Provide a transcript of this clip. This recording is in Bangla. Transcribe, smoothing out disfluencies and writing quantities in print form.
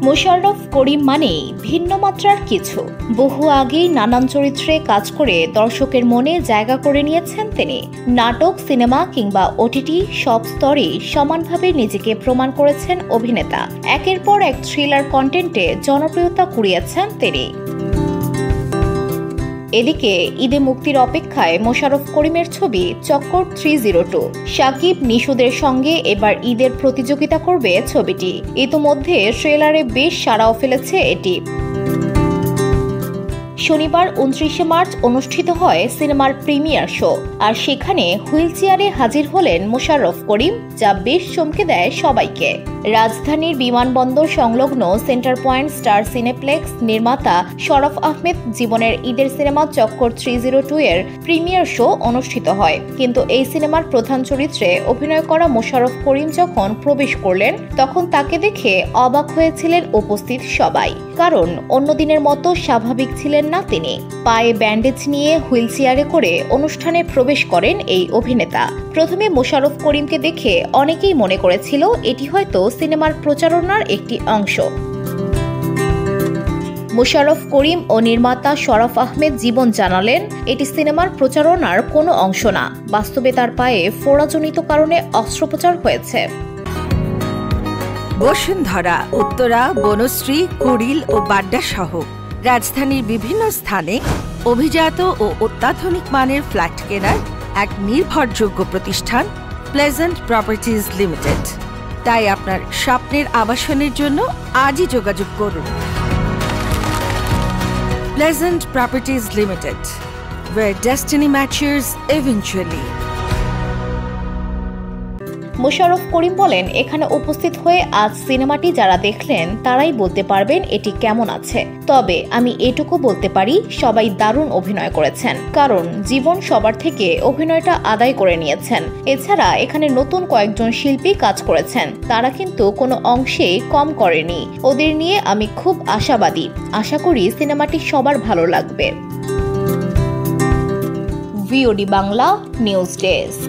মোশাররফ করিম মানেই ভিন্ন মাত্রার কিছু। বহু আগেই নানান চরিত্রে কাজ করে দর্শকের মনে জায়গা করে নিয়েছেন তিনি। নাটক, সিনেমা কিংবা ওটিটি সব স্তরেই সমানভাবে নিজেকে প্রমাণ করেছেন অভিনেতা। একের পর এক থ্রিলার কন্টেন্টে জনপ্রিয়তা কুড়িয়েছেন তিনি। এদিকে ঈদে মুক্তির অপেক্ষায় মোশাররফ করিমের ছবি চক্কর 302। শাকিব, নিশুদের সঙ্গে এবার ঈদের প্রতিযোগিতা করবে ছবিটি। ইতোমধ্যে ট্রেলারে বেশ সাড়াও ফেলেছে এটি। শনিবার 29 মার্চ অনুষ্ঠিত হয় সিনেমার প্রিমিয়ার শো, আর সেখানে হুইল চেয়ারে হাজির হলেন মোশাররফ করিম, যা বেশ চমকে দেয় সবাইকে। রাজধানীর বিমানবন্দর সংলগ্ন সেন্টার পয়েন্ট স্টার সিনেপ্লেক্স নির্মাতা শরফ আহমেদ জীবনের ঈদের সিনেমা চক্কর 302 এর প্রিমিয়ার শো অনুষ্ঠিত হয়। কিন্তু এই সিনেমার প্রধান চরিত্রে অভিনয় করা মোশাররফ করিম যখন প্রবেশ করলেন, তখন তাকে দেখে অবাক হয়েছিলেন উপস্থিত সবাই। কারণ অন্য দিনের মতো স্বাভাবিক ছিলেন না তিনি। পায়ে ব্যান্ডেজ নিয়ে হুইল চেয়ারে করে অনুষ্ঠানে প্রবেশ করেন এই অভিনেতা। প্রথমে মোশাররফ করিমকে দেখে অনেকেই মনে করেছিল এটি হয়তো সিনেমার প্রচারণার একটি অংশ। মোশাররফ করিম ও নির্মাতা শরফ আহমেদ জীবন জানালেন, এটি সিনেমার প্রচারণার কোনো অংশ না। বাস্তবে তার পায়ে ফোড়াজনিত কারণে অস্ত্রোপচার হয়েছে। বসুন্ধরা, উত্তরা, বনশ্রী, কুড়িল ও বাড্ডা সহ রাজধানীর বিভিন্ন স্থানে অভিজাত ও অত্যাধুনিক মানের ফ্ল্যাট কেনার এক নির্ভরযোগ্য প্রতিষ্ঠান প্লেজেন্ট প্রপার্টিজ লিমিটেড। তাই আপনার স্বপ্নের আবাসনের জন্য আজই যোগাযোগ করুন। Pleasant properties limited, where destiny matches eventually. Mosharraf Karim বলেন, এখানে উপস্থিত হয়ে আজ সিনেমাটি যারা দেখলেন তারাই বলতে পারবেন এটি কেমন আছে। তবে আমি এটুকু বলতে পারি, সবাই দারুণ অভিনয় করেছেন, কারণ জীবন সবার থেকে অভিনয়টা আদায় করে নিয়েছেন। এছাড়া এখানে নতুন কয়েকজন শিল্পী কাজ করেছেন, তারা কিন্তু কোনো অংশেই কম করেনি। ওদের নিয়ে আমি খুব আশাবাদী। আশা করি সিনেমাটি সবার ভালো লাগবে। VOD Bangla news desk.